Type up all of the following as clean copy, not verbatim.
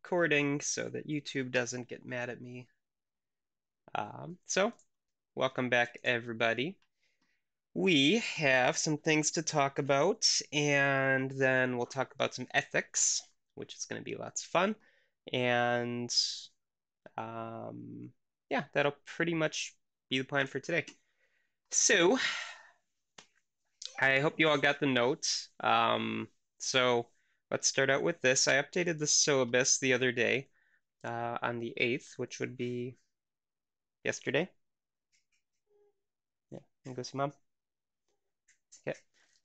recording so that YouTube doesn't get mad at me. So, welcome back, everybody. We have some things to talk about, and then we'll talk about some ethics, which is going to be lots of fun. And um, yeah, that'll pretty much be the plan for today. So, I hope you all got the notes. So, let's start out with this. I updated the syllabus the other day on the 8th, which would be yesterday. Yeah, and go see mom. Okay.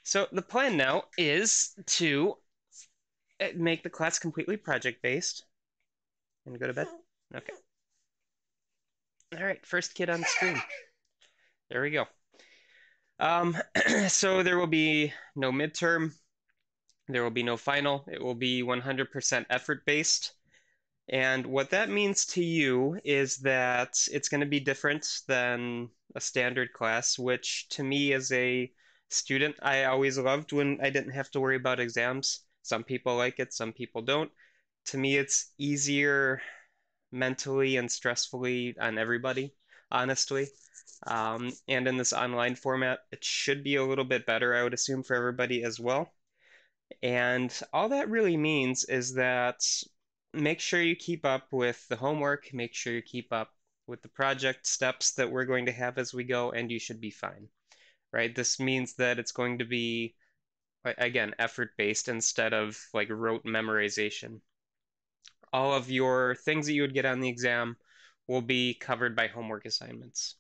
So the plan now is to make the class completely project-based and go to bed. Okay. All right, first kid on the screen. There we go. So there will be no midterm. There will be no final. It will be 100% effort-based. And what that means to you is that it's going to be different than a standard class, which to me as a student, I always loved when I didn't have to worry about exams. Some people like it, some people don't. To me, it's easier mentally and stressfully on everybody, honestly. And in this online format, it should be a little bit better, I would assume, for everybody as well. And all that really means is that make sure you keep up with the homework, make sure you keep up with the project steps that we're going to have as we go, and you should be fine, right? This means that it's going to be, again, effort-based instead of like rote memorization. All of your things that you would get on the exam will be covered by homework assignments,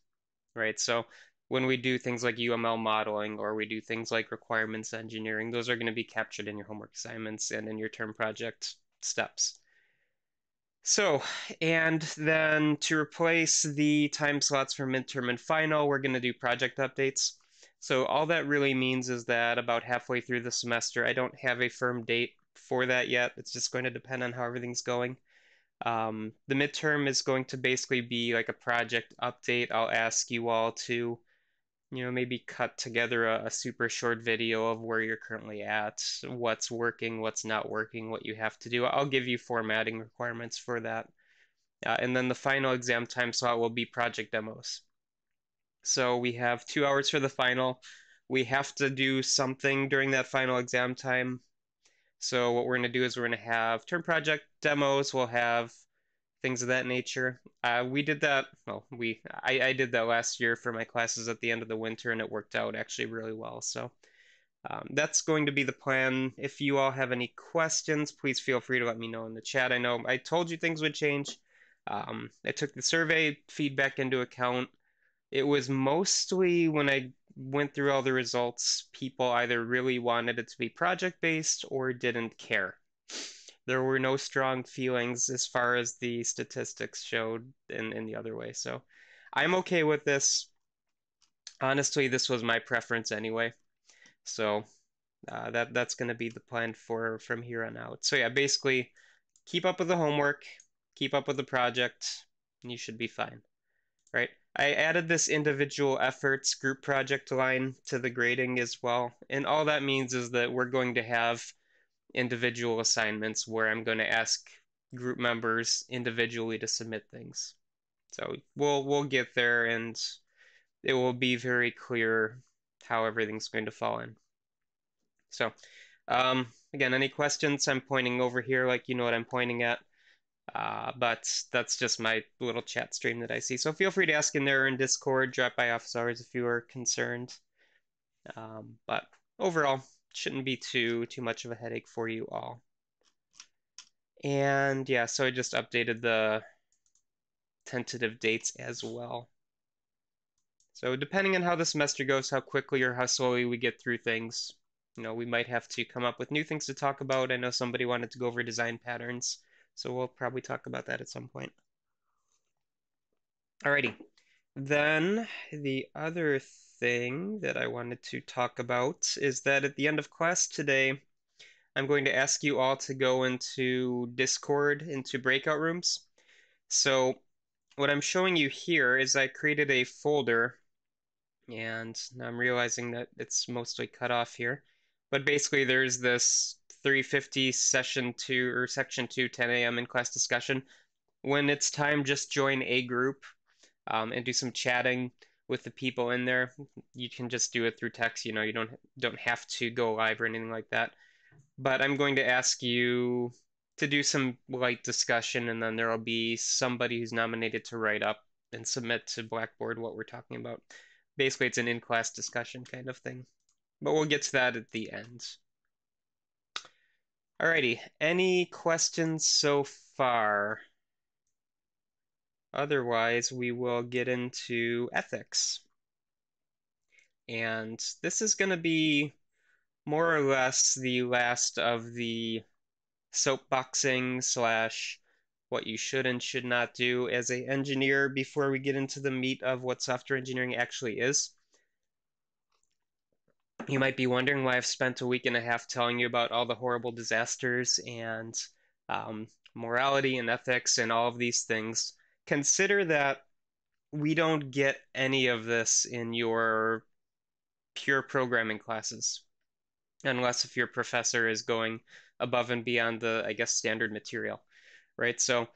right? So when we do things like UML modeling or we do things like requirements engineering, those are going to be captured in your homework assignments and in your term project steps. So, and then to replace the time slots for midterm and final, we're going to do project updates. So all that really means is that about halfway through the semester, I don't have a firm date for that yet. It's just going to depend on how everything's going. The midterm is going to basically be like a project update. I'll ask you all to maybe cut together a super short video of where you're currently at, what's working, what's not working, what you have to do. I'll give you formatting requirements for that. And then the final exam time slot will be project demos. So we have 2 hours for the final. We have to do something during that final exam time. So what we're going to do is we're going to have term project demos. We'll have things of that nature. We did that, well, I did that last year for my classes at the end of the winter, and it worked out actually really well. So that's going to be the plan. If you all have any questions, please feel free to let me know in the chat. I know I told you things would change. I took the survey feedback into account. It was mostly when I went through all the results, people either really wanted it to be project-based or didn't care. There were no strong feelings as far as the statistics showed in the other way. So I'm okay with this. Honestly, this was my preference anyway. So that's going to be the plan for from here on out. So yeah, basically keep up with the homework, keep up with the project, and you should be fine, right? I added this individual efforts group project line to the grading as well. And all that means is that we're going to have individual assignments where I'm going to ask group members individually to submit things. So we'll get there and it will be very clear how everything's going to fall in. So again, any questions? I'm pointing over here like you know what I'm pointing at. But that's just my little chat stream that I see. So feel free to ask in there in Discord, drop by office hours if you are concerned. But overall, shouldn't be too much of a headache for you all. And yeah, so I just updated the tentative dates as well. So depending on how the semester goes, how quickly or how slowly we get through things, we might have to come up with new things to talk about. I know somebody wanted to go over design patterns, so we'll probably talk about that at some point. Alrighty. Then the other thing that I wanted to talk about is that at the end of class today, I'm going to ask you all to go into Discord, into breakout rooms. So what I'm showing you here is I created a folder, and now I'm realizing that it's mostly cut off here. But basically there's this CIS350 session 2 or section 2, 10 a.m. in class discussion. When it's time, just join a group and do some chatting with the people in there. You can just do it through text, you know, you don't have to go live or anything like that. But I'm going to ask you to do some light discussion, and then there will be somebody who's nominated to write up and submit to Blackboard what we're talking about. Basically, it's an in-class discussion kind of thing. But we'll get to that at the end. Alrighty, any questions so far? Otherwise, we will get into ethics. And this is going to be more or less the last of the soapboxing slash what you should and should not do as an engineer before we get into the meat of what software engineering actually is. You might be wondering why I've spent a week and a half telling you about all the horrible disasters and morality and ethics and all of these things. Consider that we don't get any of this in your pure programming classes, unless if your professor is going above and beyond the, I guess, standard material, right? So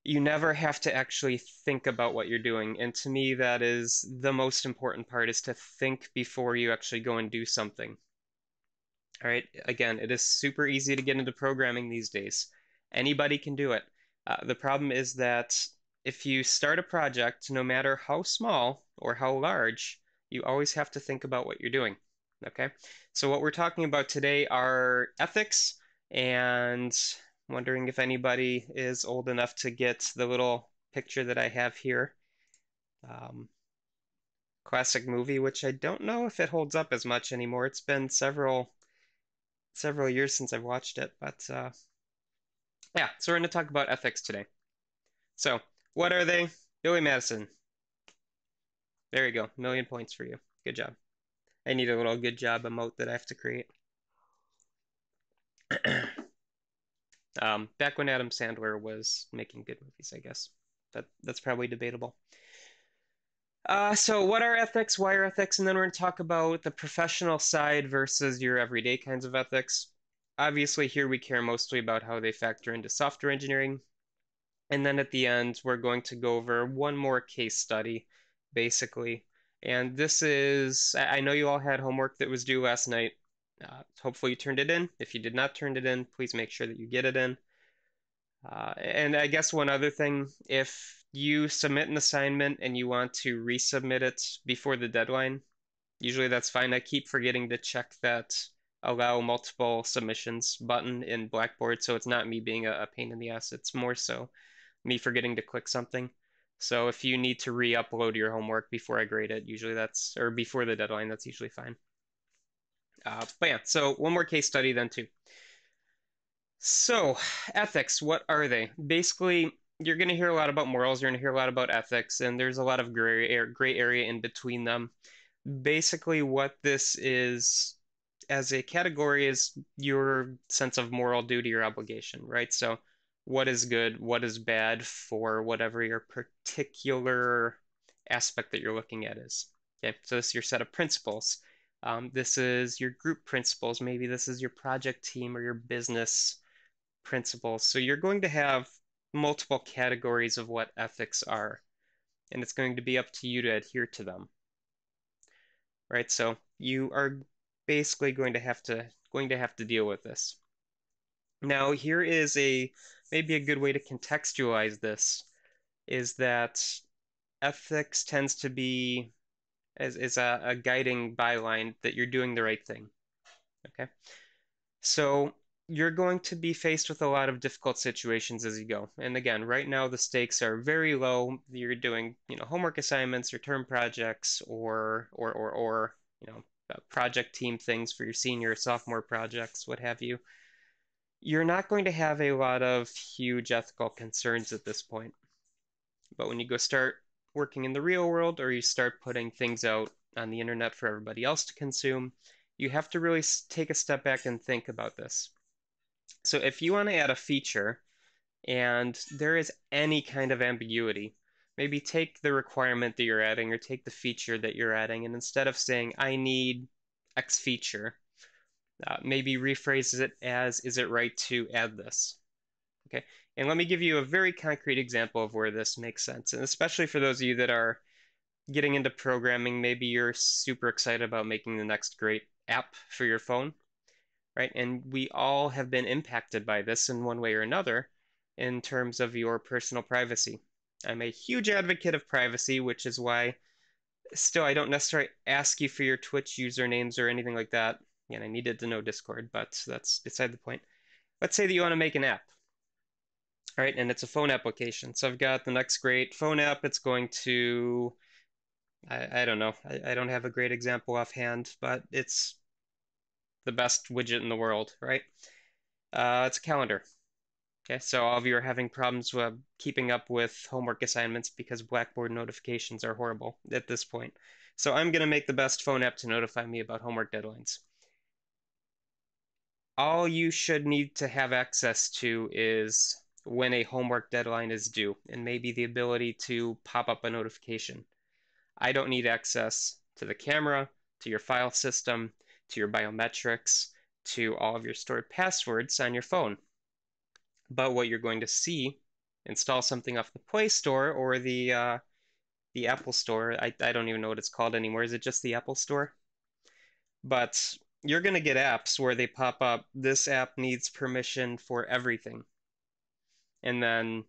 you never have to actually think about what you're doing. And to me, that is the most important part, is to think before you actually go and do something. All right. Again, it is super easy to get into programming these days. Anybody can do it. The problem is that if you start a project, no matter how small or how large, you always have to think about what you're doing. Okay. So what we're talking about today are ethics, and I'm wondering if anybody is old enough to get the little picture that I have here. Classic movie, which I don't know if it holds up as much anymore. It's been several years since I've watched it, but yeah, so we're going to talk about ethics today. So, what are they? Billy Madison. There you go. 1,000,000 points for you. Good job. I need a little good job emote that I have to create. Back when Adam Sandler was making good movies, I guess. That's probably debatable. So what are ethics? Why are ethics? And then we're going to talk about the professional side versus your everyday kinds of ethics. Obviously, here we care mostly about how they factor into software engineering. And then at the end, we're going to go over one more case study, basically. And this is, I know you all had homework that was due last night. Hopefully you turned it in. If you did not turn it in, please make sure that you get it in. And I guess one other thing, if you submit an assignment and you want to resubmit it before the deadline, usually that's fine. I keep forgetting to check that allow multiple submissions button in Blackboard, so it's not me being a pain in the ass. It's more so me forgetting to click something. So if you need to re-upload your homework before I grade it, usually that's, or before the deadline, that's usually fine. But yeah, so one more case study then too. So ethics, what are they? Basically, you're going to hear a lot about morals, you're going to hear a lot about ethics, and there's a lot of gray area in between them. Basically, what this is as a category is your sense of moral duty or obligation, right? So what is good, what is bad for whatever your particular aspect that you're looking at is. Okay, so this is your set of principles. This is your group principles. Maybe this is your project team or your business principles. So you're going to have multiple categories of what ethics are, and it's going to be up to you to adhere to them. Right? So you are basically going to have to deal with this. Now, here is maybe a good way to contextualize this is that ethics tends to be is a guiding byline that you're doing the right thing. Okay? So you're going to be faced with a lot of difficult situations as you go. And again, right now the stakes are very low. You're doing, homework assignments or term projects or project team things for your senior or sophomore projects, what have you. You're not going to have a lot of huge ethical concerns at this point. But when you go start working in the real world or you start putting things out on the internet for everybody else to consume, you have to really take a step back and think about this. So if you want to add a feature and there is any kind of ambiguity, maybe take the requirement that you're adding or take the feature that you're adding, and instead of saying, I need X feature, Maybe rephrase it as, is it right to add this? Okay. And let me give you a very concrete example of where this makes sense. And especially for those of you that are getting into programming, maybe you're super excited about making the next great app for your phone, right? And we all have been impacted by this in one way or another in terms of your personal privacy. I'm a huge advocate of privacy, which is why still I don't necessarily ask you for your Twitch usernames or anything like that. And I needed to know Discord, but that's beside the point. Let's say that you want to make an app, right? And it's a phone application. So I've got the next great phone app. It's going to, I don't know. I don't have a great example offhand, but it's the best widget in the world, right? It's a calendar. Okay, so all of you are having problems with keeping up with homework assignments because Blackboard notifications are horrible at this point. So I'm going to make the best phone app to notify me about homework deadlines. All you should need to have access to is when a homework deadline is due, and maybe the ability to pop up a notification. I don't need access to the camera, to your file system, to your biometrics, to all of your stored passwords on your phone. But what you're going to see, install something off the Play Store or the Apple Store. I don't even know what it's called anymore. Is it just the Apple Store? But you're going to get apps where they pop up, this app needs permission for everything. And then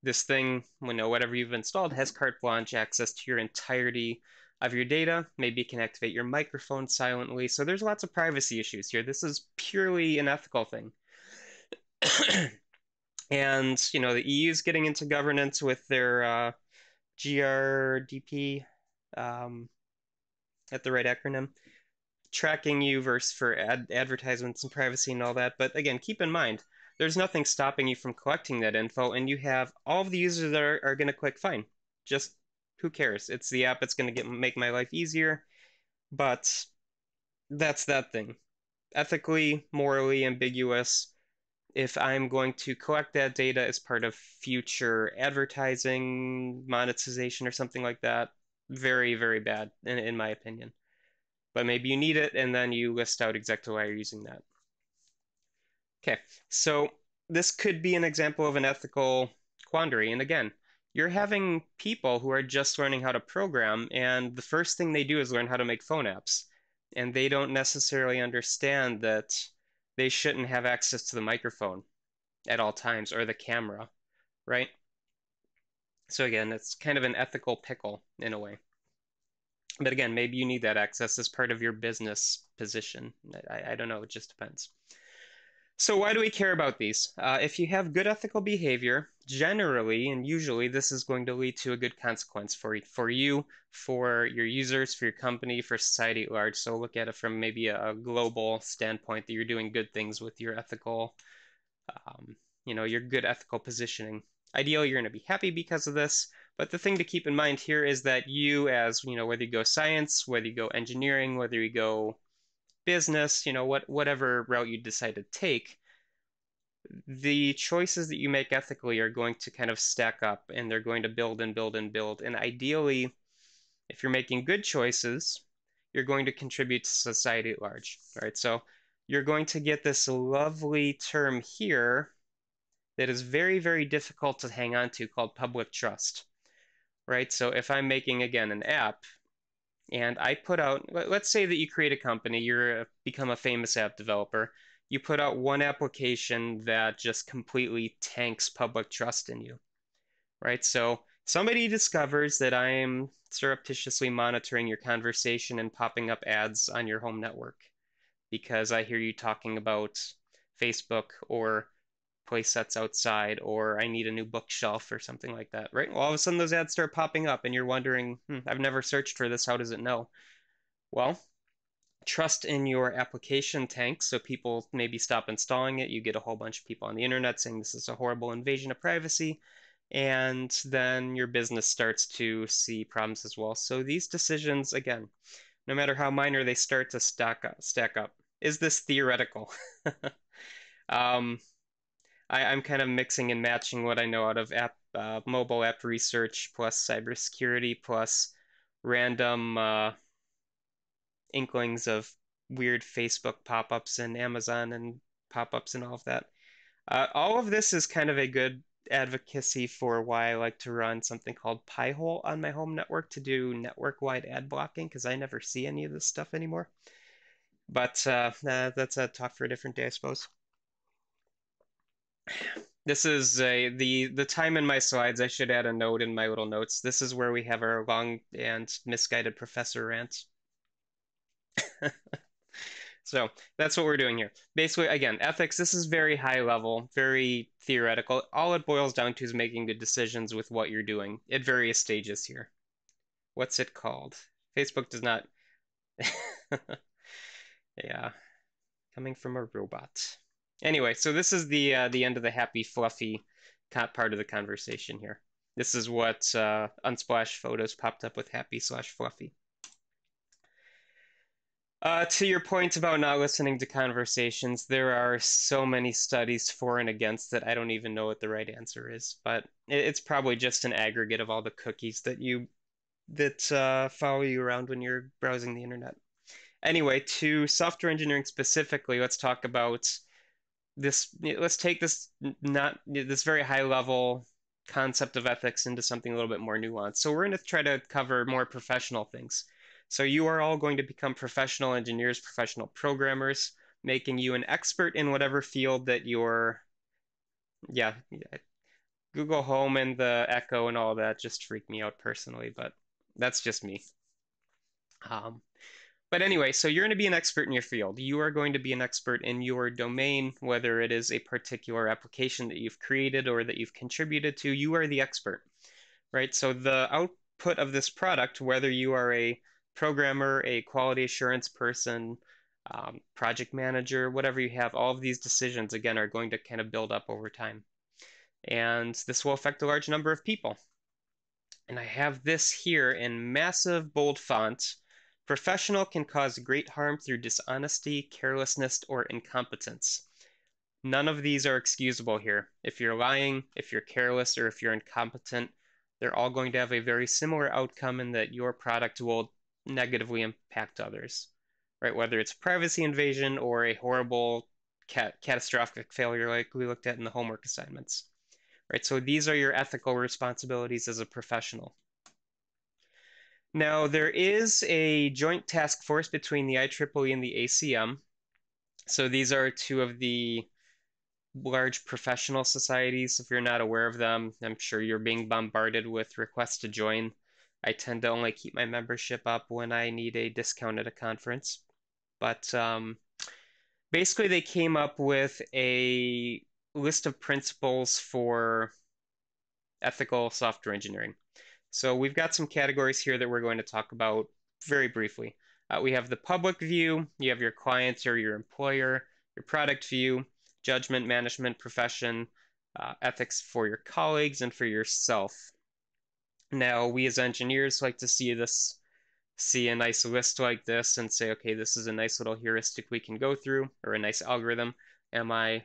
this thing, whatever you've installed, has carte blanche access to your entirety of your data. Maybe you can activate your microphone silently. So there's lots of privacy issues here. This is purely an ethical thing. And, the EU is getting into governance with their GRDP, um, at the right acronym, tracking you versus for advertisements and privacy and all that. But again, keep in mind, there's nothing stopping you from collecting that info, and you have all of the users that are going to click fine. Just who cares? It's the app. It's going to make my life easier. But that's that thing. Ethically, morally ambiguous. If I'm going to collect that data as part of future advertising, monetization, or something like that, very, very bad, in my opinion. But maybe you need it, and then you list out exactly why you're using that. Okay, so this could be an example of an ethical quandary. And again, you're having people who are just learning how to program, and the first thing they do is learn how to make phone apps. And they don't necessarily understand that they shouldn't have access to the microphone at all times or the camera, right? So again, it's kind of an ethical pickle in a way. But again, maybe you need that access as part of your business position. I don't know, it just depends. So why do we care about these? If you have good ethical behavior, generally and usually this is going to lead to a good consequence for you, for your users, for your company, for society at large. So look at it from maybe a global standpoint that you're doing good things with your ethical, your good ethical positioning. Ideally, you're going to be happy because of this. But the thing to keep in mind here is that you, as whether you go science, whether you go engineering, whether you go business, whatever route you decide to take, the choices that you make ethically are going to kind of stack up and they're going to build and build and build. And ideally, if you're making good choices, you're going to contribute to society at large. All right, so you're going to get this lovely term here that is very, very difficult to hang on to called public trust, right? So if I'm making, again, an app and I put out, let's say that you create a company, become a famous app developer, you put out one application that just completely tanks public trust in you, right? So somebody discovers that I'm surreptitiously monitoring your conversation and popping up ads on your home network because I hear you talking about Facebook or play sets outside, or I need a new bookshelf or something like that, right? Well, all of a sudden those ads start popping up and you're wondering, I've never searched for this. How does it know? Well, trust in your application tanks, so people maybe stop installing it. You get a whole bunch of people on the internet saying this is a horrible invasion of privacy, and then your business starts to see problems as well. So these decisions, again, no matter how minor, they start to stack up. Is this theoretical? um, I'm kind of mixing and matching what I know out of mobile app research plus cybersecurity plus random inklings of weird Facebook pop-ups and Amazon and pop-ups and all of that. All of this is kind of a good advocacy for why I like to run something called Pi-hole on my home network to do network-wide ad blocking because I never see any of this stuff anymore. But that's a talk for a different day, I suppose. This is the time in my slides. I should add a note in my little notes. This is where we have our long and misguided professor rant. So that's what we're doing here. Basically, again, ethics, this is very high level, very theoretical. All it boils down to is making good decisions with what you're doing at various stages here. What's it called? Facebook does not. Yeah, coming from a robot. Anyway, so this is the end of the happy, fluffy part of the conversation here. This is what Unsplash photos popped up with happy/fluffy. To your point about not listening to conversations, there are so many studies for and against that I don't even know what the right answer is, but it's probably just an aggregate of all the cookies that follow you around when you're browsing the internet. Anyway, to software engineering specifically, let's talk about this. Let's take this not this very high level concept of ethics into something a little bit more nuanced. So we're going to try to cover more professional things. So you are all going to become professional engineers, professional programmers, making you an expert in whatever field that you're, yeah, Google Home and the Echo and all that just freak me out personally, but that's just me. Um, but anyway, so you're going to be an expert in your field. You are going to be an expert in your domain, whether it is a particular application that you've created or that you've contributed to, you are the expert, right? So the output of this product, whether you are a programmer, a quality assurance person, project manager, whatever you have, all of these decisions, again, are going to kind of build up over time. And this will affect a large number of people. And I have this here in massive bold font. Professional can cause great harm through dishonesty, carelessness, or incompetence. None of these are excusable here. If you're lying, if you're careless, or if you're incompetent, they're all going to have a very similar outcome in that your product will negatively impact others, right? Whether it's privacy invasion or a horrible catastrophic failure like we looked at in the homework assignments, right? So these are your ethical responsibilities as a professional. Now, there is a joint task force between the IEEE and the ACM. So these are two of the large professional societies. If you're not aware of them, I'm sure you're being bombarded with requests to join. I tend to only keep my membership up when I need a discount at a conference. But basically, they came up with a list of principles for ethical software engineering. So we've got some categories here that we're going to talk about very briefly. We have the public view, you have your clients or your employer, your product view, judgment, management, profession, ethics for your colleagues and for yourself. Now, we as engineers like to see a nice list like this and say, okay, this is a nice little heuristic we can go through, or a nice algorithm. Am I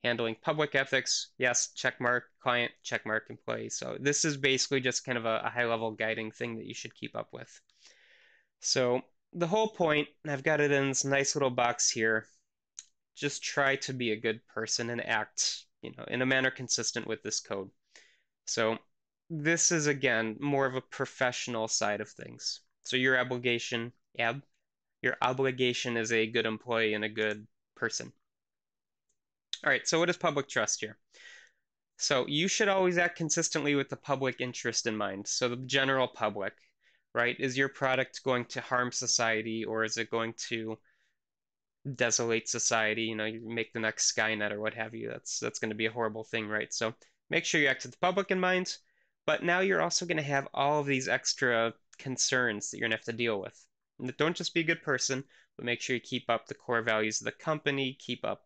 handling public ethics? Yes, check mark. Client, check mark. Employee. So this is basically just kind of a high-level guiding thing that you should keep up with. So the whole point, I've got it in this nice little box here. Just try to be a good person and act, in a manner consistent with this code. So this is, again, more of a professional side of things. So your obligation is a good employee and a good person. All right, so what is public trust here? So you should always act consistently with the public interest in mind. So the general public, right? Is your product going to harm society or is it going to desolate society? You make the next Skynet or what have you. That's going to be a horrible thing, right? So make sure you act with the public in mind. But now you're also going to have all of these extra concerns that you're going to have to deal with. And don't just be a good person, but make sure you keep up the core values of the company, keep up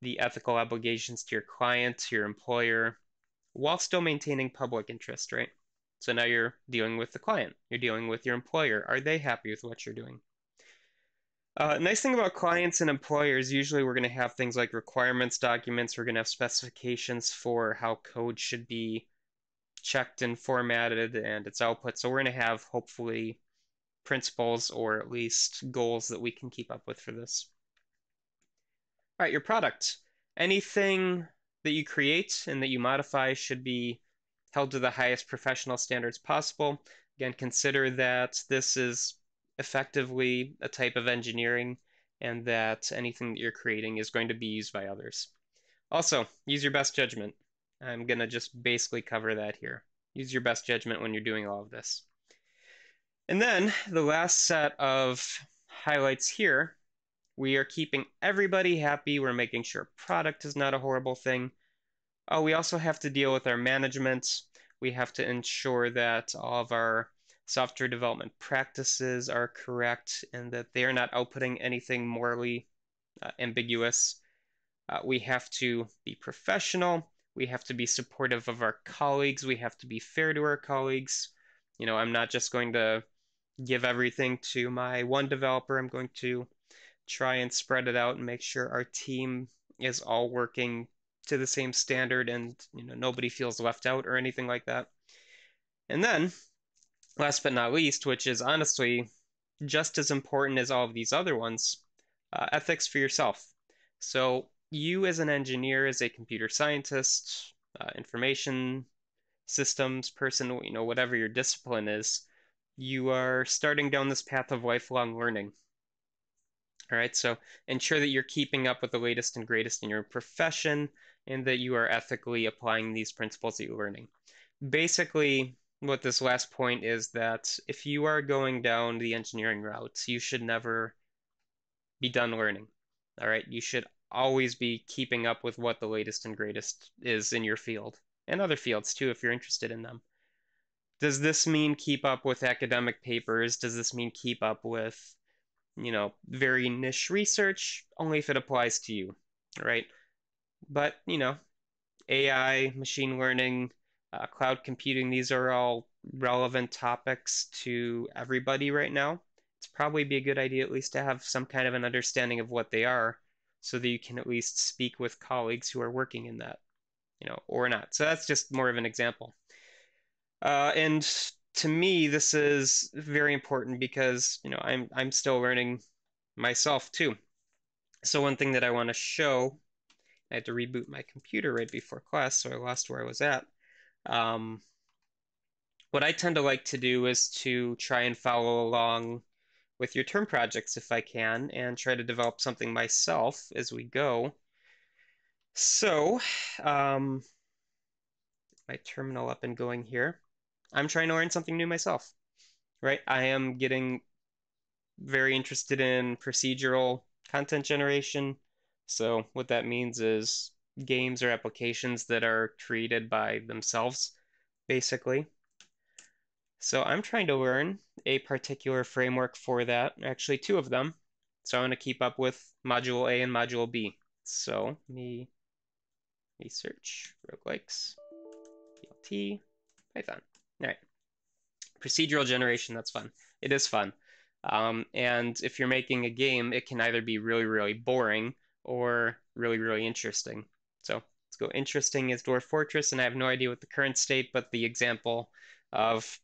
the ethical obligations to your client, to your employer, while still maintaining public interest, right? So now you're dealing with the client, you're dealing with your employer. Are they happy with what you're doing? Nice thing about clients and employers, usually we're going to have things like requirements documents, we're going to have specifications for how code should be checked and formatted and its output. So we're going to have hopefully principles or at least goals that we can keep up with for this. All right, your product. Anything that you create and that you modify should be held to the highest professional standards possible. Again, consider that this is effectively a type of engineering and that anything that you're creating is going to be used by others. Also, use your best judgment. I'm going to just basically cover that here. Use your best judgment when you're doing all of this. And then the last set of highlights here, we are keeping everybody happy. We're making sure product is not a horrible thing. Oh, we also have to deal with our management. We have to ensure that all of our software development practices are correct and that they are not outputting anything morally ambiguous. We have to be professional. We have to be supportive of our colleagues. We have to be fair to our colleagues. I'm not just going to give everything to my one developer. I'm going to try and spread it out and make sure our team is all working to the same standard and nobody feels left out or anything like that. And then, last but not least, which is honestly just as important as all of these other ones, ethics for yourself. So you as an engineer, as a computer scientist, information systems person, whatever your discipline is, you are starting down this path of lifelong learning. All right, so ensure that you're keeping up with the latest and greatest in your profession and that you are ethically applying these principles that you're learning. Basically, what this last point is that if you are going down the engineering route, you should never be done learning. All right, you should always be keeping up with what the latest and greatest is in your field and other fields too, if you're interested in them. Does this mean keep up with academic papers? Does this mean keep up with very niche research? Only if it applies to you, right? But, AI, machine learning, cloud computing, these are all relevant topics to everybody right now. It's probably be a good idea at least to have some kind of an understanding of what they are so that you can at least speak with colleagues who are working in that, or not. So that's just more of an example. And to me, this is very important because, I'm still learning myself too. So one thing that I want to show, I had to reboot my computer right before class, so I lost where I was at. What I tend to like to do is to try and follow along with your term projects if I can, and try to develop something myself as we go. So, my terminal up and going here. I'm trying to learn something new myself, right? I am getting very interested in procedural content generation. So what that means is games or applications that are created by themselves, basically. So I'm trying to learn a particular framework for that, actually two of them. So I want to keep up with Module A and Module B. So let me search roguelikes, PLT, Python. All right. Procedural generation, that's fun. It is fun. And if you're making a game, it can either be really, really boring or really, really interesting. So let's go. Interesting is Dwarf Fortress, and I have no idea what the current state, but the example of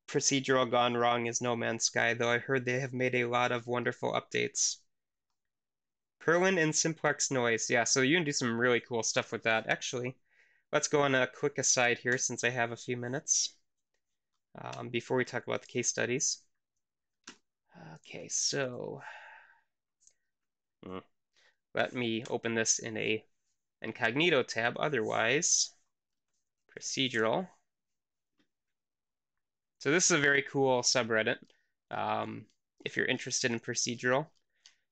procedural gone wrong is No Man's Sky, though I heard they have made a lot of wonderful updates. Perlin and Simplex Noise. Yeah, so you can do some really cool stuff with that. Actually, let's go on a quick aside here since I have a few minutes before we talk about the case studies. Okay, so let me open this in a incognito tab. Otherwise, procedural. So this is a very cool subreddit if you're interested in procedural.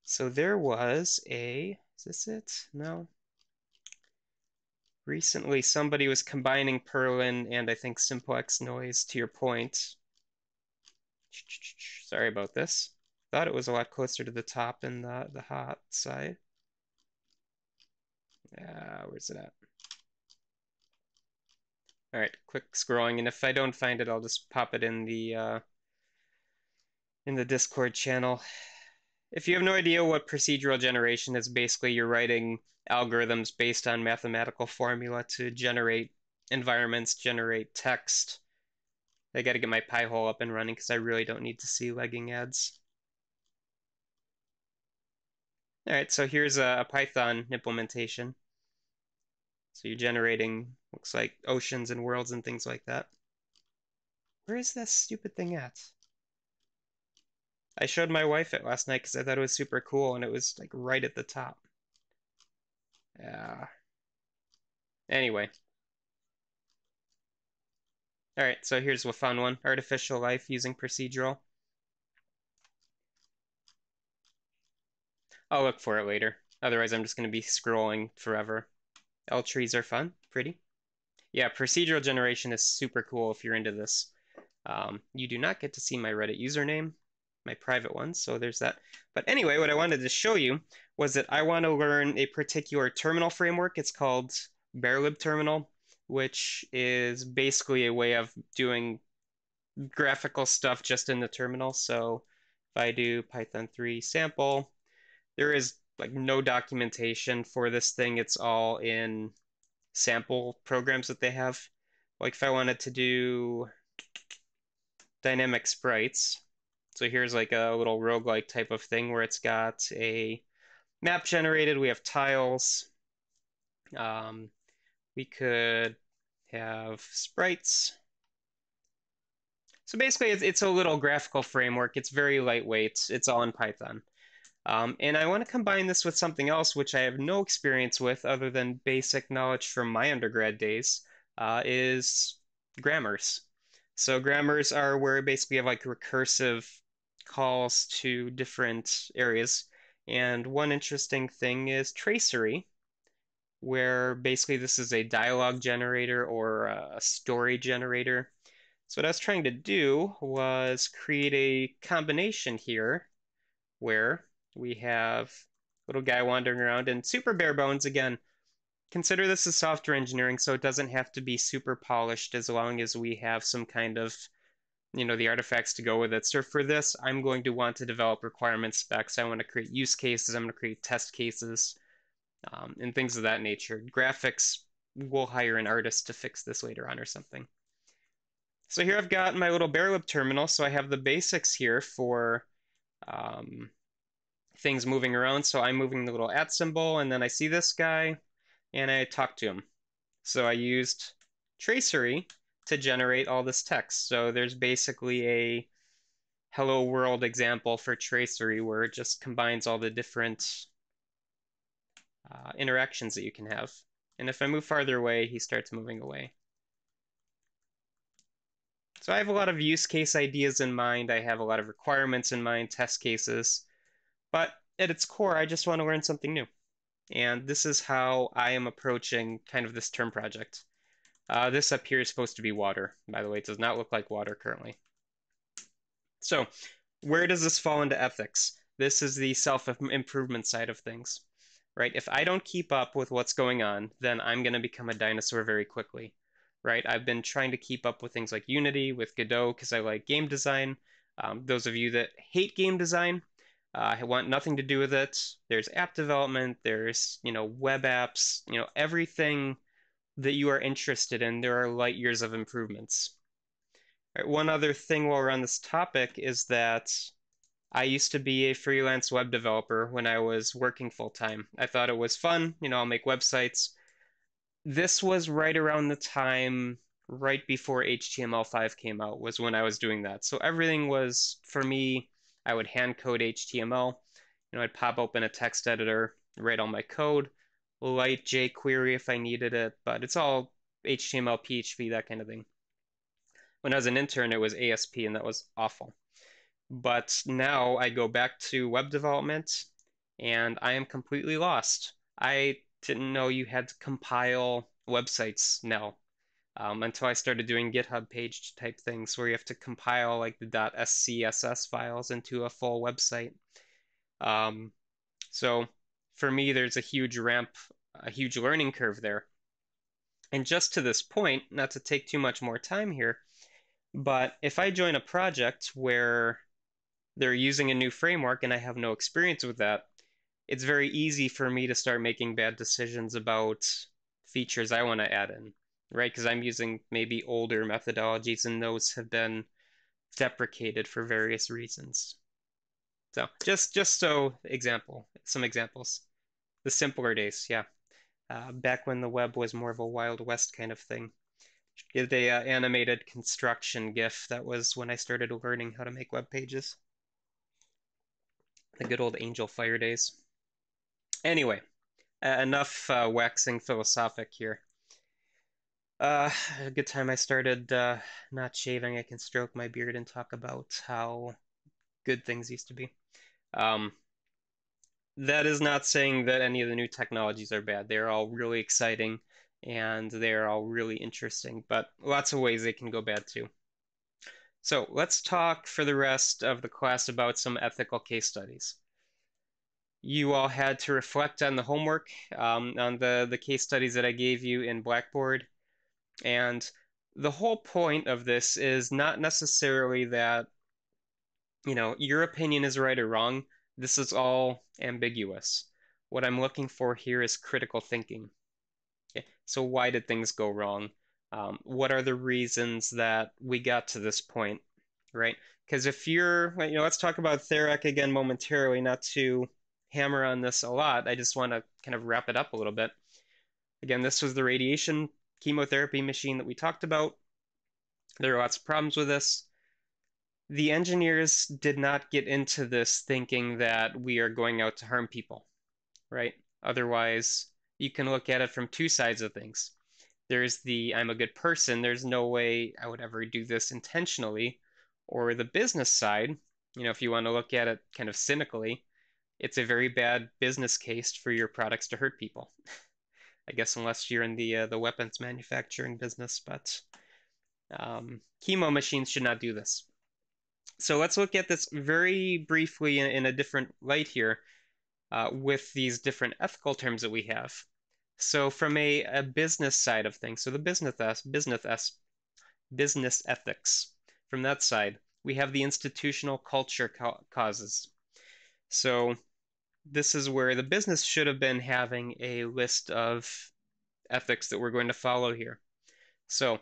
So there was is this it? No. Recently, somebody was combining Perlin and I think Simplex Noise to your point. Sorry about this. Thought it was a lot closer to the top in the hot side. Where's it at? All right, quick scrolling, and if I don't find it, I'll just pop it in the Discord channel. If you have no idea what procedural generation is, basically you're writing algorithms based on mathematical formula to generate environments, generate text, I got to get my Pi-hole up and running because I really don't need to see lagging ads. All right, so here's a Python implementation. So you're generating, looks like oceans and worlds and things like that. Where is that stupid thing at? I showed my wife it last night because I thought it was super cool and it was like right at the top. Yeah. Anyway. All right, so here's a fun one. Artificial life using procedural. I'll look for it later. Otherwise, I'm just going to be scrolling forever. L trees are fun, pretty. Yeah, procedural generation is super cool if you're into this. You do not get to see my Reddit username, my private one, so there's that. But anyway, what I wanted to show you was that I want to learn a particular terminal framework. It's called Barelib Terminal, which is basically a way of doing graphical stuff just in the terminal. So if I do Python 3 sample, there is like no documentation for this thing. It's all in sample programs that they have. Like if I wanted to do dynamic sprites, so here's like a little roguelike type of thing where it's got a map generated. We have tiles. Um, we could have sprites. So basically, it's a little graphical framework. It's very lightweight. It's all in Python. And I want to combine this with something else, which I have no experience with other than basic knowledge from my undergrad days, is grammars. So grammars are where basically you have like recursive calls to different areas. And one interesting thing is tracery, where basically this is a dialogue generator or a story generator. So what I was trying to do was create a combination here where we have little guy wandering around and super bare bones again. Consider this as software engineering, so it doesn't have to be super polished as long as we have some kind of, the artifacts to go with it. So for this, I'm going to want to develop requirement specs. I want to create use cases. I'm going to create test cases, and things of that nature. Graphics, we'll hire an artist to fix this later on or something. So here I've got my little Barelib terminal. So I have the basics here for um, things moving around. So I'm moving the little @ symbol, and then I see this guy, and I talk to him. So I used tracery to generate all this text. So there's basically a hello world example for tracery where it just combines all the different interactions that you can have. And if I move farther away, he starts moving away. So I have a lot of use case ideas in mind. I have a lot of requirements in mind, test cases. But at its core, I just want to learn something new. And this is how I am approaching kind of this term project. This up here is supposed to be water. By the way, it does not look like water currently. So where does this fall into ethics? This is the self-improvement side of things, right? If I don't keep up with what's going on, then I'm going to become a dinosaur very quickly, right? I've been trying to keep up with things like Unity, with Godot, because I like game design. Those of you that hate game design, I want nothing to do with it. There's app development, there's, web apps, everything that you are interested in, there are light years of improvements. Right, one other thing while we're on this topic is that I used to be a freelance web developer when I was working full time. I thought it was fun, I'll make websites. This was right around the time right before HTML5 came out was when I was doing that. So everything was, for me, I would hand code HTML. I'd pop open a text editor, write all my code, light jQuery if I needed it, but it's all HTML, PHP, that kind of thing. When I was an intern, it was ASP, and that was awful. But now I go back to web development, and I am completely lost. I didn't know you had to compile websites now, until I started doing GitHub page type things where you have to compile like the .scss files into a full website. Um, so for me, there's a huge ramp, a huge learning curve there. And just to this point, not to take too much more time here, but if I join a project where they're using a new framework and I have no experience with that, it's very easy for me to start making bad decisions about features I want to add in. right? Because I'm using maybe older methodologies and those have been deprecated for various reasons. So just some examples. The simpler days, yeah. Back when the web was more of a Wild West kind of thing. Did a animated construction GIF. That was when I started learning how to make web pages. The good old Angel Fire days. Anyway, enough waxing philosophic here. A good time I started not shaving. I can stroke my beard and talk about how good things used to be. Um, that is not saying that any of the new technologies are bad. They're all really exciting and they're all really interesting, but lots of ways they can go bad too. So let's talk for the rest of the class about some ethical case studies. You all had to reflect on the homework, on the case studies that I gave you in Blackboard. And the whole point of this is not necessarily that, your opinion is right or wrong. This is all ambiguous. What I'm looking for here is critical thinking. Okay, so why did things go wrong? What are the reasons that we got to this point, right? Because if let's talk about Therak again momentarily, not to hammer on this a lot. I just want to kind of wrap it up a little bit. Again, this was the radiation chemotherapy machine that we talked about. There are lots of problems with this. The engineers did not get into this thinking that we are going out to harm people, right? Otherwise, you can look at it from two sides of things. There's the I'm a good person, there's no way I would ever do this intentionally. Or the business side, if you want to look at it kind of cynically, it's a very bad business case for your products to hurt people. I guess unless you're in the weapons manufacturing business, but chemo machines should not do this. So let's look at this very briefly in a different light here with these different ethical terms that we have. So from a business side of things, so the business ethics, from that side, we have the institutional culture causes. So this is where the business should have been having a list of ethics that we're going to follow here. So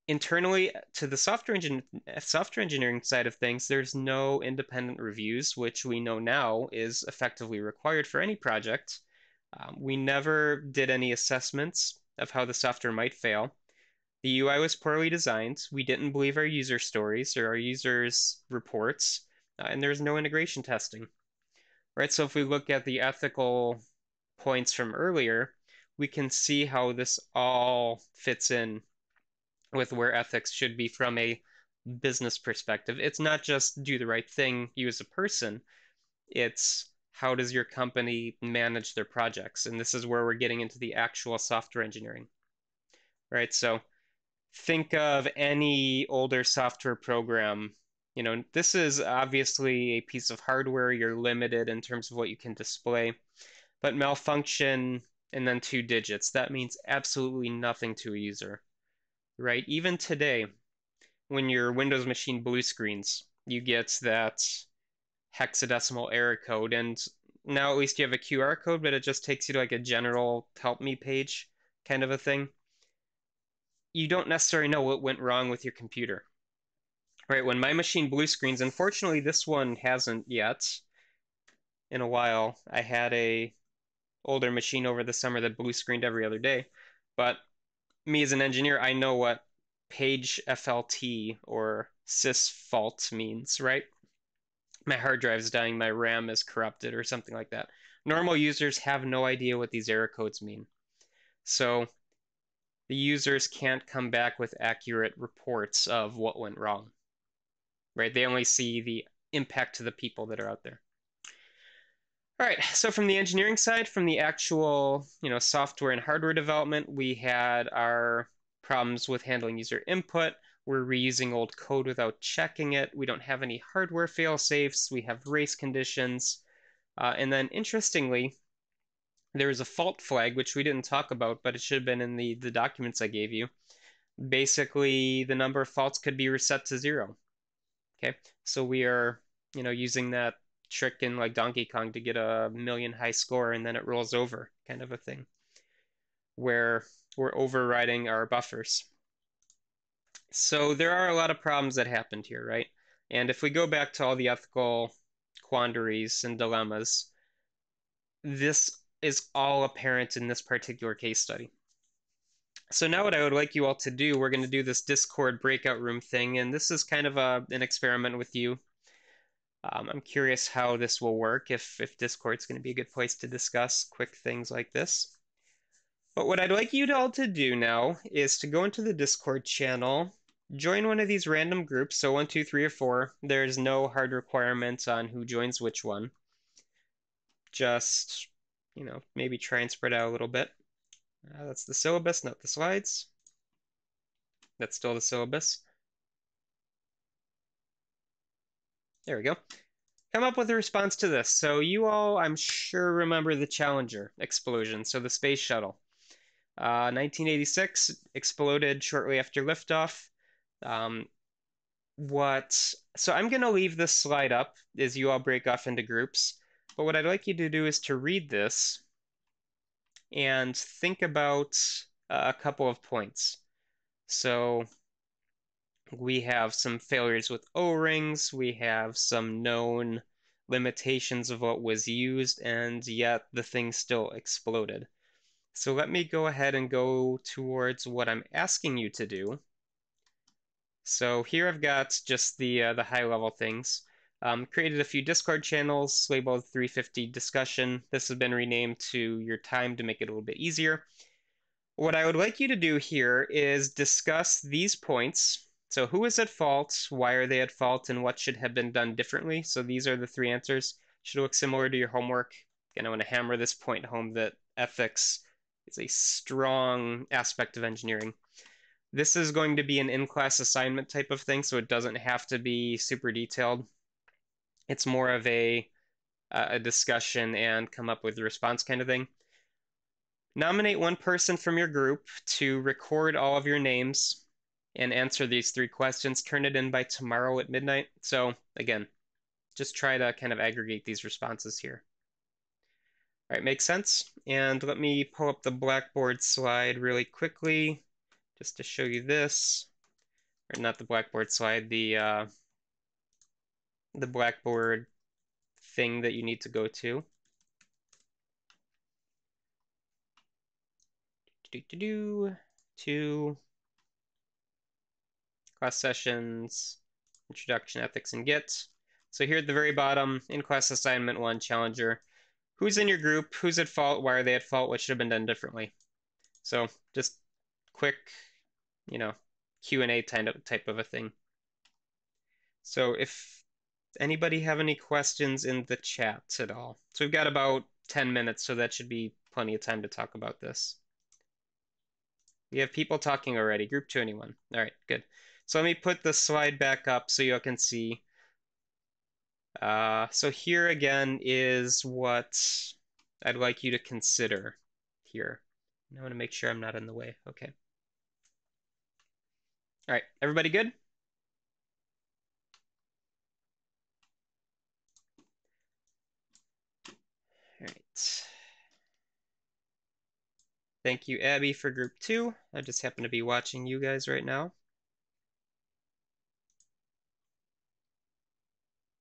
internally to the software engineering side of things, there's no independent reviews, which we know now is effectively required for any project. We never did any assessments of how the software might fail. The UI was poorly designed. We didn't believe our user stories or our users' reports, and there's no integration testing. Right? So if we look at the ethical points from earlier, we can see how this all fits in with where ethics should be from a business perspective. It's not just do the right thing, you as a person, it's how does your company manage their projects? And this is where we're getting into the actual software engineering, right? So think of any older software program. This is obviously a piece of hardware. You're limited in terms of what you can display, but malfunction and then 2 digits, that means absolutely nothing to a user, right? Even today, when your Windows machine blue screens, you get that hexadecimal error code. And now at least you have a QR code, but it just takes you to like a general help me page kind of a thing. You don't necessarily know what went wrong with your computer. Right, when my machine blue screens, unfortunately this one hasn't yet in a while. I had a older machine over the summer that blue screened every other day. But me as an engineer, I know what page FLT or sys fault means, right? My hard drive's dying, my RAM is corrupted, or something like that. Normal users have no idea what these error codes mean. So the users can't come back with accurate reports of what went wrong, right? They only see the impact to the people that are out there. All right, so from the engineering side, from the actual, software and hardware development, we had our problems with handling user input. We're reusing old code without checking it. We don't have any hardware fail-safes. We have race conditions. And then interestingly, there's a fault flag, which we didn't talk about, but it should have been in the documents I gave you. Basically, the number of faults could be reset to 0. Okay, so we are, using that trick in like Donkey Kong to get a million high score and then it rolls over kind of a thing. Where we're overriding our buffers. So there are a lot of problems that happened here, right? And if we go back to all the ethical quandaries and dilemmas, this is all apparent in this particular case study. So now what I would like you all to do, we're going to do this Discord breakout room thing, and this is kind of an experiment with you. I'm curious how this will work, if Discord's going to be a good place to discuss quick things like this. But what I'd like you all to do now is to go into the Discord channel, join one of these random groups, so 1, 2, 3, or 4. There's no hard requirement on who joins which one. Just, maybe try and spread out a little bit. That's the syllabus, not the slides. That's still the syllabus. There we go. Come up with a response to this. So you all, I'm sure, remember the Challenger explosion, so the space shuttle. 1986 exploded shortly after liftoff. So I'm going to leave this slide up as you all break off into groups. But what I'd like you to do is to read this and think about a couple of points. So we have some failures with O-rings, we have some known limitations of what was used, and yet the thing still exploded. So let me go ahead and go towards what I'm asking you to do. So here I've got just the high-level things. Created a few Discord channels labeled 350 discussion. This has been renamed to your time to make it a little bit easier. What I would like you to do here is discuss these points. So who is at fault, why are they at fault, and what should have been done differently? So these are the 3 answers. Should look similar to your homework. Again, I want to hammer this point home that ethics is a strong aspect of engineering. This is going to be an in-class assignment type of thing, so it doesn't have to be super detailed. It's more of a discussion and come up with a response kind of thing. Nominate one person from your group to record all of your names and answer these 3 questions. Turn it in by tomorrow at midnight. So again, just try to kind of aggregate these responses here. All right, makes sense? And let me pull up the Blackboard slide really quickly just to show you this. Or not the Blackboard slide, the Blackboard thing that you need to go to. To class sessions, introduction, ethics, and Git. So here at the very bottom, in class assignment 1, Challenger. Who's in your group? Who's at fault? Why are they at fault? What should have been done differently? So just quick, Q&A type of a thing. So if anybody have any questions in the chat at all? So we've got about 10 minutes, so that should be plenty of time to talk about this. We have people talking already. Group 2, anyone? All right, good. So let me put the slide back up so you can see. So here again is what I'd like you to consider here. I want to make sure I'm not in the way. Okay. All right, everybody good? All right. Thank you, Abby, for group 2. I just happen to be watching you guys right now.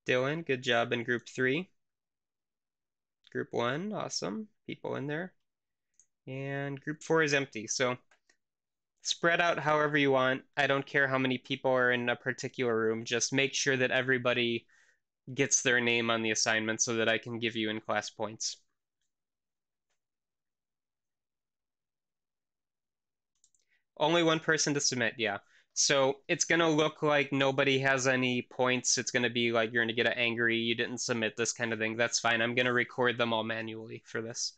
Dylan, good job in group 3. Group 1, awesome. People in there. And group 4 is empty. So spread out however you want. I don't care how many people are in a particular room. Just make sure that everybody gets their name on the assignment so that I can give you in-class points. Only one person to submit, yeah. So it's going to look like nobody has any points. It's going to be like you're going to get angry, you didn't submit this kind of thing. That's fine. I'm going to record them all manually for this.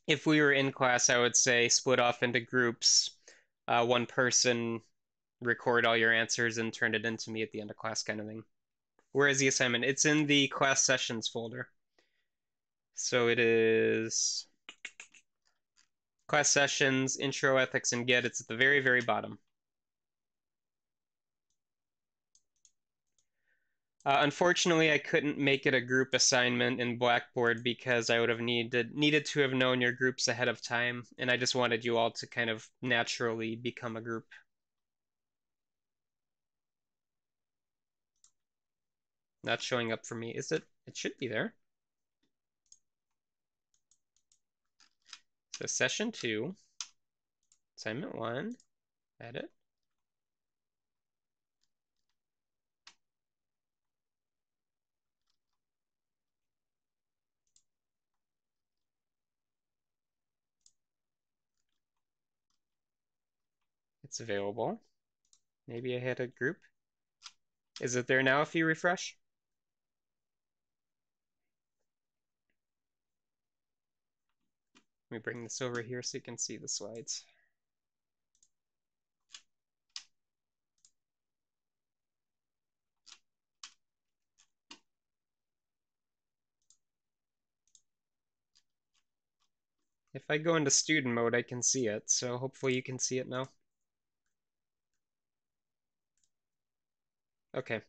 If we were in class, I would say split off into groups. One person record all your answers and turn it into me at the end of class kind of thing. Where is the assignment? It's in the class sessions folder. So it is class sessions, intro, ethics, and Git. It's at the very, very bottom. Unfortunately, I couldn't make it a group assignment in Blackboard because I would have needed to have known your groups ahead of time, and I just wanted you all to kind of naturally become a group. Not showing up for me, is it? It should be there. So session 2, assignment 1, edit. It's available. Maybe I had a group. Is it there now if you refresh? Let me bring this over here so you can see the slides. If I go into student mode, I can see it, so hopefully you can see it now. Okay.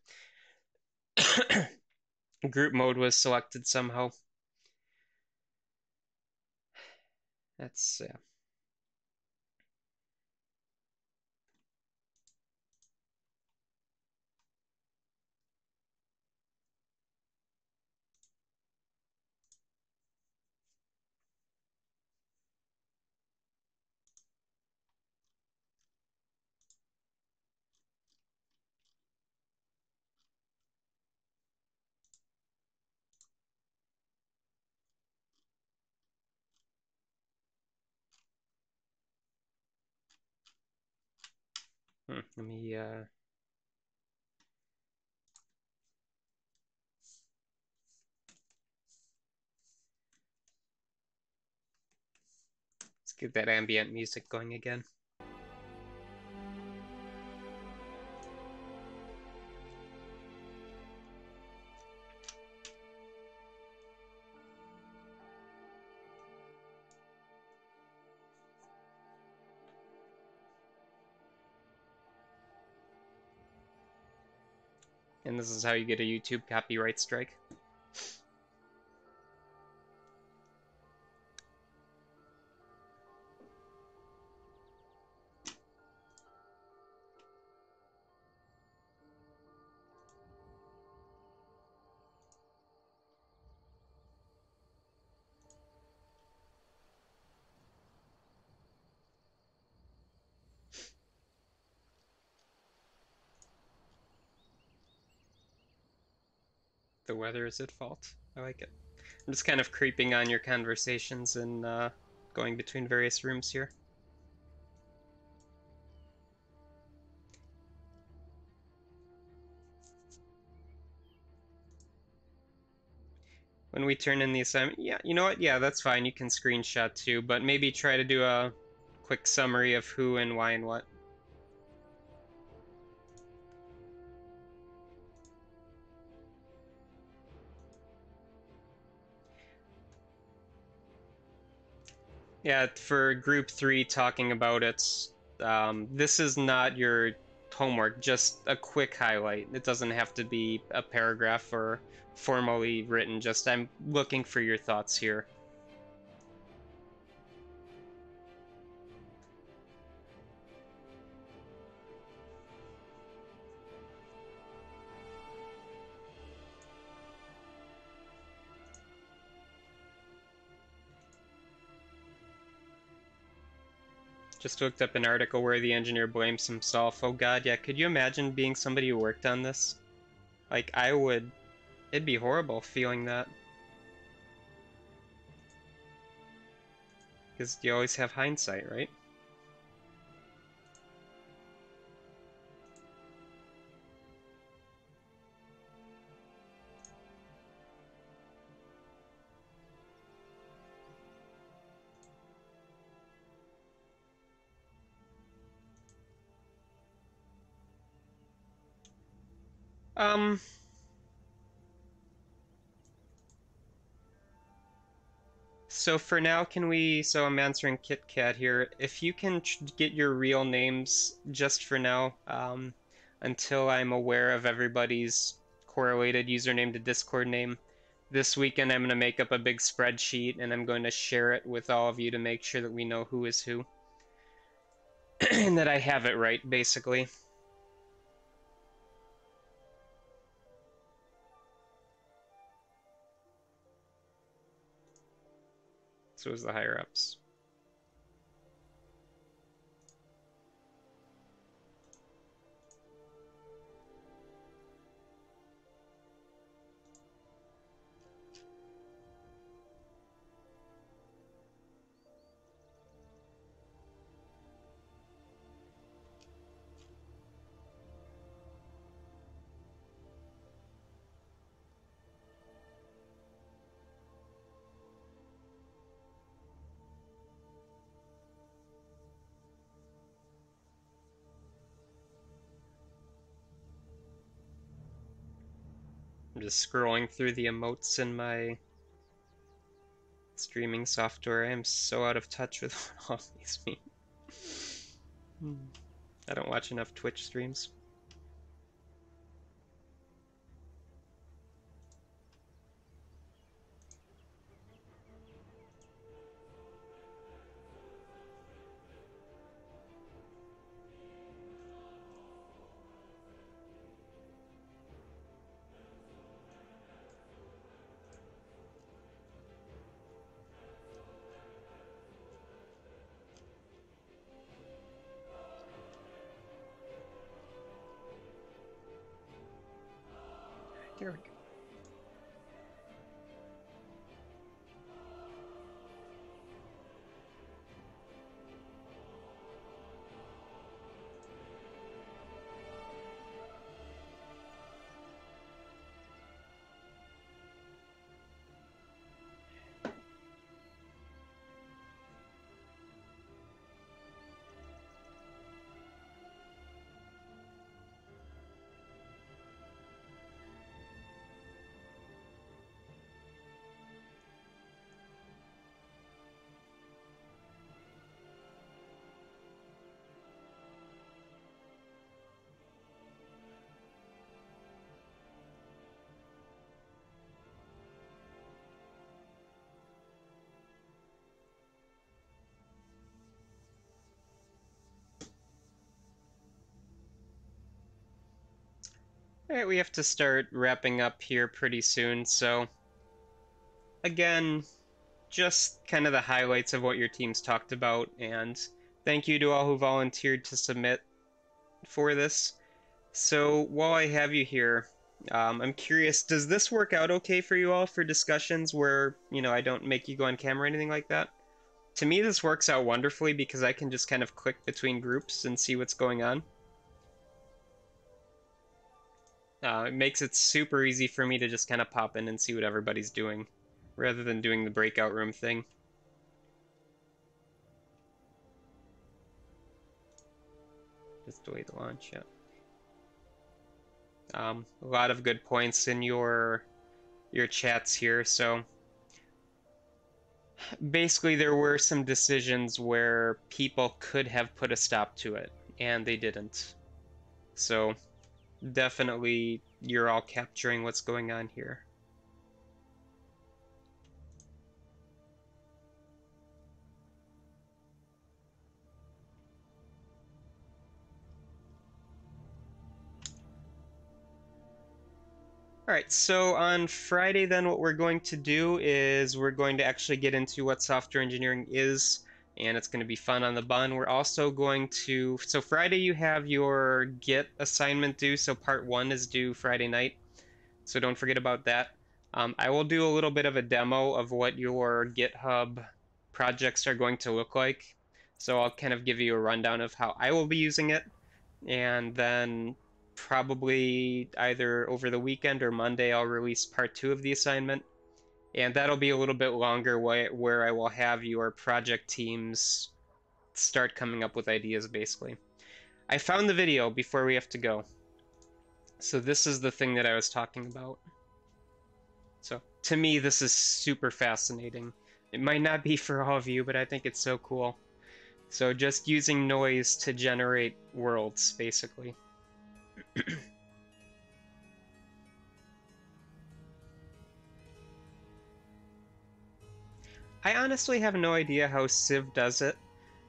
Group mode was selected somehow. That's let me let's get that ambient music going again. And this is how you get a YouTube copyright strike. The weather is at fault. I like it. I'm just kind of creeping on your conversations and going between various rooms here. When we turn in the assignment, yeah, you know what? Yeah, that's fine. You can screenshot too, but maybe try to do a quick summary of who and why and what. Yeah, for group 3 talking about it, this is not your homework, just a quick highlight. It doesn't have to be a paragraph or formally written, just I'm looking for your thoughts here. Just looked up an article where the engineer blames himself. Oh god, yeah, could you imagine being somebody who worked on this? Like, I would... It'd be horrible feeling that. Because you always have hindsight, right? Um... So for now, can we... So I'm answering Kit Kat here. If you can get your real names just for now, until I'm aware of everybody's correlated username to Discord name. This weekend I'm going to make up a big spreadsheet and I'm going to share it with all of you to make sure that we know who is who. And that I have it right, basically. So is the higher ups. I'm just scrolling through the emotes in my streaming software. I am so out of touch with what all these mean. I don't watch enough Twitch streams. There we go. Alright, we have to start wrapping up here pretty soon, so again, just kind of the highlights of what your teams talked about, and thank you to all who volunteered to submit for this. So while I have you here, I'm curious, does this work out okay for you all for discussions where, you know, I don't make you go on camera or anything like that? To me, this works out wonderfully because I can just kind of click between groups and see what's going on. It makes it super easy for me to just kind of pop in and see what everybody's doing, rather than doing the breakout room thing. Just delay the launch, yeah. A lot of good points in your chats here, so basically there were some decisions where people could have put a stop to it, and they didn't. So definitely you're all capturing what's going on here. All right, so on Friday then what we're going to do is we're going to actually get into what software engineering is, and it's going to be fun on the bun. We're also going to, so Friday you have your Git assignment due, so part 1 is due Friday night, so don't forget about that. I will do a little bit of a demo of what your GitHub projects are going to look like, so I'll kind of give you a rundown of how I will be using it, and then probably either over the weekend or Monday I'll release part 2 of the assignment, and that'll be a little bit longer where I will have your project teams start coming up with ideas, basically. I found the video before we have to go. So this is the thing that I was talking about. So to me, this is super fascinating. It might not be for all of you, but I think it's so cool. So just using noise to generate worlds, basically. I honestly have no idea how Civ does it.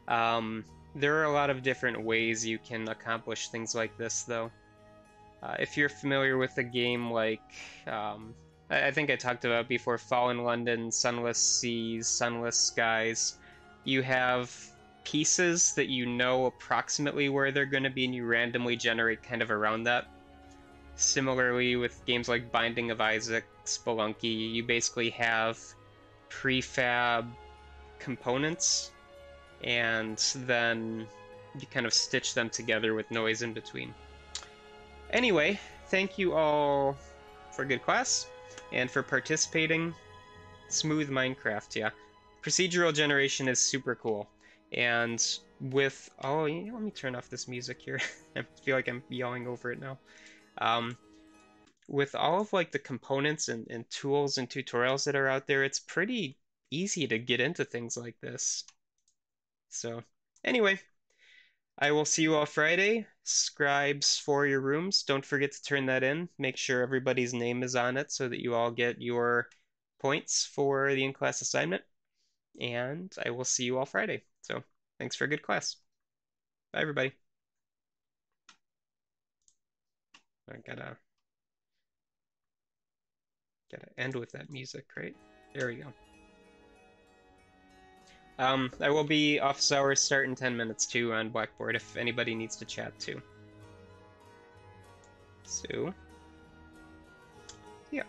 There are a lot of different ways you can accomplish things like this, though. If you're familiar with a game like, um, I think I talked about before, Fallen London, Sunless Seas, Sunless Skies, you have pieces that you know approximately where they're going to be, and you randomly generate kind of around that. Similarly, with games like Binding of Isaac, Spelunky, you basically have prefab components, and then you kind of stitch them together with noise in between. Anyway, thank you all for a good class and for participating. Smooth Minecraft, yeah. Procedural generation is super cool. And with, oh, let me turn off this music here. I feel like I'm yelling over it now. Um, with all of like the components and tools and tutorials that are out there, it's pretty easy to get into things like this. So, anyway, I will see you all Friday. Scribes for your rooms. Don't forget to turn that in. Make sure everybody's name is on it so that you all get your points for the in-class assignment. And I will see you all Friday. So, thanks for a good class. Bye, everybody. I gotta end with that music, right? There we go. I will be office hours start in 10 minutes too on Blackboard if anybody needs to chat too. So, yeah.